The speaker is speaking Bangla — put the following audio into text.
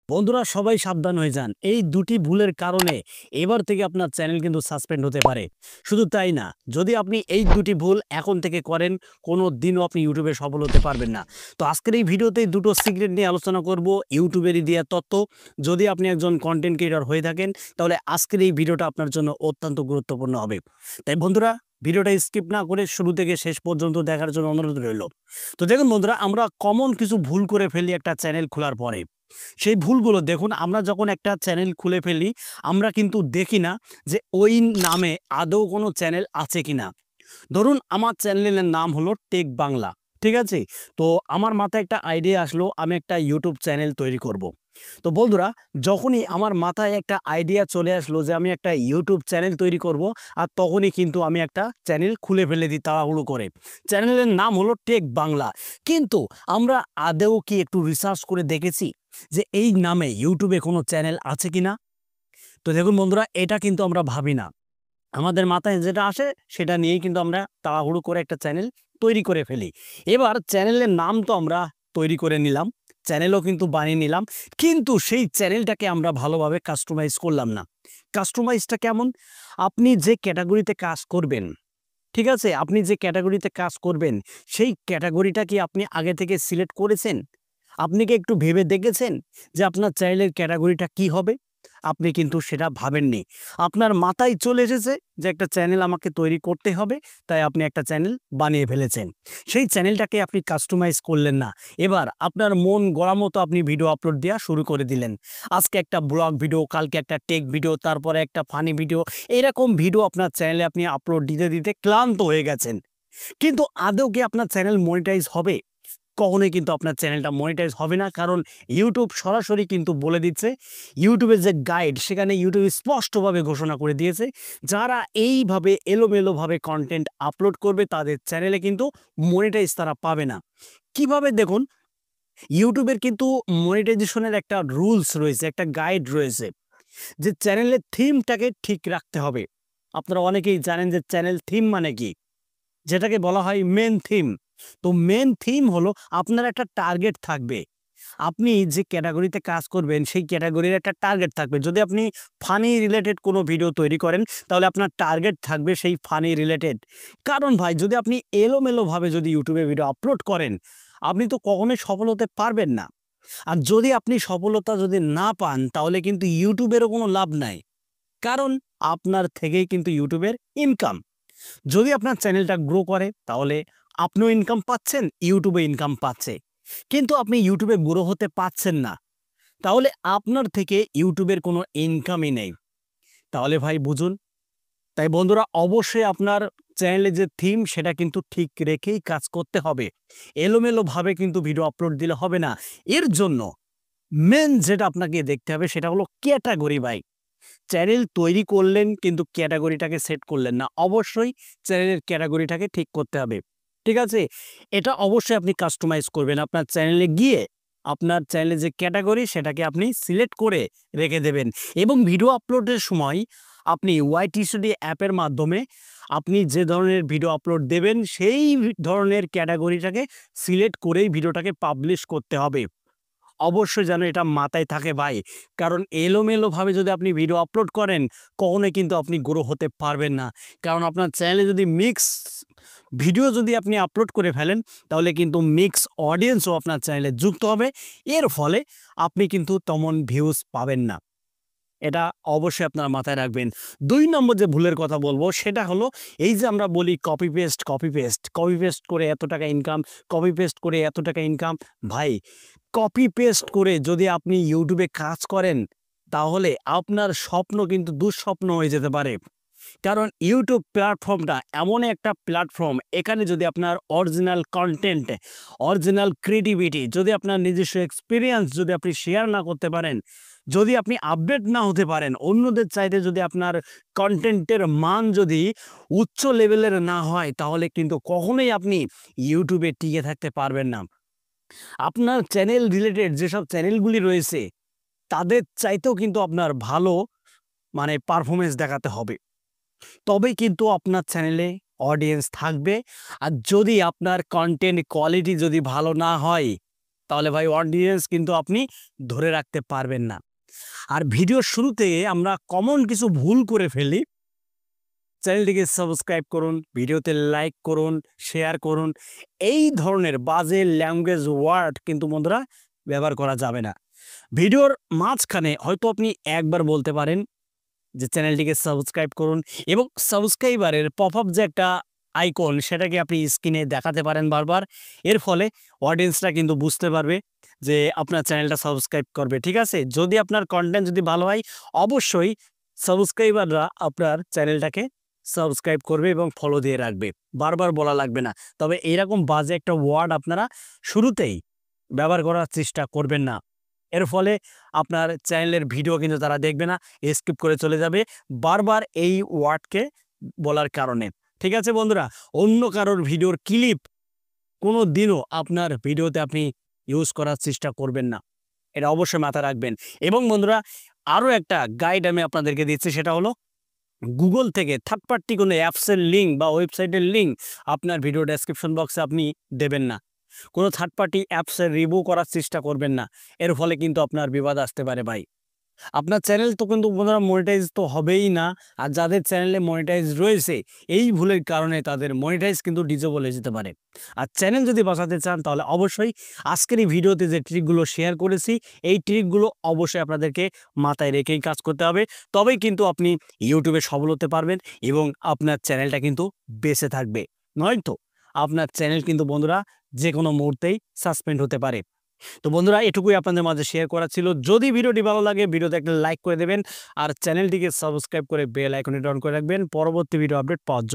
বন্ধুরা সবাই সাবধান হয়ে যান। এই দুটি ভুলের কারণে এবার থেকে আপনার চ্যানেল কিন্তু সাসপেন্ড হতে পারে। শুধু তাই না, যদি আপনি এই দুটি ভুল এখন থেকে করেন, কোনো দিনও আপনি ইউটিউবে সফল হতে পারবেন না। তো আজকের এই ভিডিওতে দুটো সিক্রেট নিয়ে আলোচনা করব, ইউটিউবেরই দেওয়া তথ্য। যদি আপনি একজন কন্টেন্ট ক্রিয়েটর হয়ে থাকেন, তাহলে আজকের এই ভিডিওটা আপনার জন্য অত্যন্ত গুরুত্বপূর্ণ হবে। তাই বন্ধুরা, ভিডিওটা স্কিপ না করে শুরু থেকে শেষ পর্যন্ত দেখার জন্য অনুরোধ রইল। তো দেখুন বন্ধুরা, আমরা কমন কিছু ভুল করে ফেলি একটা চ্যানেল খোলার পরে। সেই ভুলগুলো দেখুন, আমরা যখন একটা চ্যানেল খুলে ফেলি, আমরা কিন্তু দেখি না যে ওই নামে আদৌ কোনো চ্যানেল আছে কিনা। ধরুন আমার চ্যানেলের নাম হলো টেক বাংলা, ঠিক আছে? তো আমার মাথায় একটা আইডিয়া আসলো, আমি একটা ইউটিউব চ্যানেল তৈরি করব। তো বন্ধুরা, যখনই আমার মাথায় একটা আইডিয়া চলে আসলো যে আমি একটা ইউটিউব চ্যানেল তৈরি করব, আর তখনই কিন্তু আমি একটা চ্যানেল খুলে ফেলে দিই তাড়াহুড়ো করে। চ্যানেলের নাম হলো টেক বাংলা। কিন্তু আমরা আদৌ কি একটু রিসার্চ করে দেখেছি যে এই নামে ইউটিউবে কোনো চ্যানেল আছে কিনা? তো দেখুন বন্ধুরা, এটা কিন্তু আমরা ভাবি না। আমাদের মাথায় যেটা আসে সেটা নিয়েই কিন্তু আমরা তাড়াহুড়ো করে একটা চ্যানেল তৈরি করে ফেলি। এবার চ্যানেলের নাম তো আমরা তৈরি করে নিলাম, চ্যানেলও কিন্তু বানিয়ে নিলাম, কিন্তু সেই চ্যানেলটাকে আমরা ভালোভাবে কাস্টমাইজ করলাম না। কাস্টমাইজটা কেমন? আপনি যে ক্যাটাগরিতে কাজ করবেন, ঠিক আছে? আপনি যে ক্যাটাগরিতে কাজ করবেন, সেই ক্যাটাগরিটা কি আপনি আগে থেকে সিলেক্ট করেছেন? আপনি কি একটু ভেবে দেখেছেন যে আপনার চ্যানেলের ক্যাটাগরিটা কি হবে? আপনি কিন্তু সেটা ভাবেননি। আপনার মাথায় চলে এসেছে যে একটা চ্যানেল আমাকে তৈরি করতে হবে, তাই আপনি একটা চ্যানেল বানিয়ে ফেলেছেন। সেই চ্যানেলটাকে আপনি কাস্টমাইজ করলেন না। এবার আপনার মন গড়া মতো আপনি ভিডিও আপলোড দেওয়া শুরু করে দিলেন। আজকে একটা ব্লগ ভিডিও, কালকে একটা টেক ভিডিও, তারপরে একটা ফানি ভিডিও। এরকম ভিডিও আপনার চ্যানেলে আপনি আপলোড দিতে, দিতে ক্লান্ত হয়ে গেছেন। কিন্তু আদৌ কি আপনার চ্যানেল মনিটাইজ হবে? কখনোই কিন্তু আপনার চ্যানেলটা মনিটাইজ হবে না। কারণ ইউটিউব সরাসরি কিন্তু বলে দিচ্ছে, ইউটিউবের যে গাইড সেখানে ইউটিউব স্পষ্টভাবে ঘোষণা করে দিয়েছে, যারা এইভাবে এলোমেলোভাবে কন্টেন্ট আপলোড করবে তাদের চ্যানেলে কিন্তু মনিটাইজ তারা পাবে না। কিভাবে দেখুন, ইউটিউবের কিন্তু মনিটাইজেশনের একটা রুলস রয়েছে, একটা গাইড রয়েছে, যে চ্যানেলের থিমটাকে ঠিক রাখতে হবে। আপনারা অনেকেই জানেন যে চ্যানেল থিম মানে কি, যেটাকে বলা হয় মেন থিম। তো মেন থিম হলো আপনার একটা টার্গেট থাকবে। আপনি যে ক্যাটাগরিতে কাজ করবেন সেই ক্যাটাগরির একটা টার্গেট থাকবে। যদি আপনি ফানি রিলেটেড কোনো ভিডিও তৈরি করেন, তাহলে আপনার টার্গেট থাকবে সেই ফানি রিলেটেড। কারণ ভাই, যদি আপনি এলোমেলোভাবে যদি ইউটিউবে ভিডিও আপলোড করেন, আপনি তো কখনোই সফল হতে পারবেন না। আর যদি আপনি সফলতা যদি না পান, তাহলে কিন্তু ইউটিউবেরও কোনো লাভ নাই। কারণ আপনার থেকেই কিন্তু ইউটিউবের ইনকাম। যদি আপনার চ্যানেলটা গ্রো করে, তাহলে আপনিও ইনকাম পাচ্ছেন, ইউটিউবে ইনকাম পাচ্ছে। কিন্তু আপনি ইউটিউবে গ্রো হতে পারছেন না, তাহলে আপনার থেকে ইউটিউবের কোনো ইনকামই নেই। তাহলে ভাই বুঝুন। তাই বন্ধুরা, অবশ্যই আপনার চ্যানেলে যে থিম সেটা কিন্তু ঠিক রেখেই কাজ করতে হবে। এলোমেলোভাবে কিন্তু ভিডিও আপলোড দিলে হবে না। এর জন্য মেন যেটা আপনাকে দেখতে হবে সেটা হলো ক্যাটাগরি ভাই। চ্যানেল তৈরি করলেন কিন্তু ক্যাটাগরিটাকে সেট করলেন না। অবশ্যই চ্যানেলের ক্যাটাগরিটাকে ঠিক করতে হবে। ঠিক আছে? এটা অবশ্যই আপনি কাস্টমাইজ করবেন। আপনার চ্যানেলে গিয়ে আপনার চ্যানেলের যে ক্যাটাগরি সেটাকে আপনি সিলেক্ট করে রেখে দেবেন, এবং ভিডিও আপলোডের সময় আপনি ওয়াইটি স্টুডিও অ্যাপের মাধ্যমে আপনি যে ধরনের ভিডিও আপলোড দেবেন সেই ধরনের ক্যাটাগরিটাকে সিলেক্ট করেই ভিডিওটাকে পাবলিশ করতে হবে। অবশ্যই যেন এটা মাথায় থাকে ভাই। কারণ এলোমেলোভাবে যদি আপনি ভিডিও আপলোড করেন, কখনোই কিন্তু আপনি গ্রো হতে পারবেন না। কারণ আপনার চ্যানেলে যদি মিক্স ভিডিও যদি আপনি আপলোড করে ফেলেন, তাহলে কিন্তু মিক্স অডিয়েন্সও আপনার চ্যানেলে যুক্ত হবে। এর ফলে আপনি কিন্তু তেমন ভিউজ পাবেন না। এটা অবশ্যই আপনারা মাথায় রাখবেন। ২ নম্বর যে ভুলের কথা বলবো সেটা হলো, এই যে আমরা বলি copy paste, copy paste, copy paste করে এত টাকা ইনকাম, কপি পেস্ট করে এত টাকা ইনকাম। ভাই, কপি পেস্ট করে যদি আপনি ইউটিউবে কাজ করেন, তাহলে আপনার স্বপ্ন কিন্তু দুঃস্বপ্ন হয়ে যেতে পারে। কারণ ইউটিউব প্ল্যাটফর্মটা এমন একটা প্ল্যাটফর্ম, এখানে যদি আপনার অরিজিনাল কন্টেন্ট, অরিজিনাল ক্রিয়েটিভিটি, যদি আপনার নিজস্ব এক্সপিরিয়েন্স যদি আপনি শেয়ার না করতে পারেন, যদি আপনি আপডেট না হতে পারেন, অন্যদের চাইতে যদি আপনার কন্টেন্টের মান যদি উচ্চ লেভেলের না হয়, তাহলে কিন্তু কখনোই আপনি ইউটিউবে টিকে থাকতে পারবেন না। আপনার চ্যানেল রিলেটেড যেসব চ্যানেলগুলি রয়েছে, তাদের চাইতেও কিন্তু আপনার ভালো পারফরমেন্স দেখাতে হবে। তবেই কিন্তু আপনার চ্যানেলে অডিয়েন্স থাকবে। আর যদি আপনার কন্টেন্ট কোয়ালিটি যদি ভালো না হয়, তাহলে ভাই অডিয়েন্স কিন্তু আপনি ধরে রাখতে পারবেন না। আর ভিডিওর শুরুতে আমরা কমন কিছু ভুল করে ফেলি। চ্যানেলটিকে সাবস্ক্রাইব করুন, ভিডিওতে লাইক করুন, শেয়ার করুন। এই ধরনের বাজে ল্যাঙ্গুয়েজ ওয়ার্ড কিন্তু বন্ধুরা ব্যবহার করা যাবে না। ভিডিওর মাঝখানে হয়তো আপনি একবার বলতে পারেন যে চ্যানেলটিকে সাবস্ক্রাইব করুন, এবং সাবস্ক্রাইবারের পপ আপ যে একটা আইকন সেটাকে আপনি স্ক্রিনে দেখাতে পারেন বারবার। এর ফলে অডিয়েন্সরা কিন্তু বুঝতে পারবে যে আপনার চ্যানেলটা সাবস্ক্রাইব করবে। ঠিক আছে, যদি আপনার কন্টেন্ট যদি ভালো হয় অবশ্যই সাবস্ক্রাইবাররা আপনার চ্যানেলটাকে সাবস্ক্রাইব করবে এবং ফলো দিয়ে রাখবে, বারবার বলা লাগবে না। তবে এইরকম বাজে একটা ওয়ার্ড আপনারা শুরুতেই ব্যবহার করার চেষ্টা করবেন না। এর ফলে আপনার চ্যানেলের ভিডিও কিন্তু তারা দেখবে না, স্কিপ করে চলে যাবে বারবার এই ওয়ার্ডকে বলার কারণে। ঠিক আছে বন্ধুরা, অন্য কারোর ভিডিওর ক্লিপ কোনো দিনও আপনার ভিডিওতে আপনি ইউজ করার চেষ্টা করবেন না, এটা অবশ্যই মাথায় রাখবেন। এবং বন্ধুরা, আরও একটা গাইড আমি আপনাদেরকে দিচ্ছি, সেটা হলো গুগল থেকে থার্ড পার্টি কোনো অ্যাপসের লিঙ্ক বা ওয়েবসাইটের লিঙ্ক আপনার ভিডিও ডেসক্রিপশন বক্সে আপনি দেবেন না। কোনো থার্ড পার্টি অ্যাপসের রিভিউ করার চেষ্টা করবেন না, এর ফলে কিন্তু আপনার বিবাদ আসতে পারে ভাই। আপনার চ্যানেল তো কিন্তু বন্ধুরা মনিটাইজ তো হবেই না। আর যাদের চ্যানেলে মনিটাইজ রয়েছে এই ভুলের কারণে তাদের মনিটাইজ কিন্তু ডিসেবল হয়ে যেতে পারে। আর চ্যানেল যদি বাঁচাতে চান তাহলে অবশ্যই আজকের এই ভিডিওতে যে ট্রিকগুলো শেয়ার করেছি এই ট্রিকগুলো অবশ্যই আপনাদেরকে মাথায় রেখেই কাজ করতে হবে। তবেই কিন্তু আপনি ইউটিউবে সফল হতে পারবেন এবং আপনার চ্যানেলটা কিন্তু বেঁচে থাকবে। নয়তো আপনার চ্যানেল কিন্তু বন্ধুরা যে কোনো মুহূর্তেই সাসপেন্ড হতে পারে। তো বন্ধুরা, এটুকুই আপনাদের মাঝে শেয়ার করা ছিল। যদি ভিডিওটি ভালো লাগে ভিডিওতে একটা লাইক করে দেবেন আর চ্যানেলটিকে সাবস্ক্রাইব করে বেল আইকনটি অন করে রাখবেন পরবর্তী ভিডিও আপডেট পাওয়ার জন্য।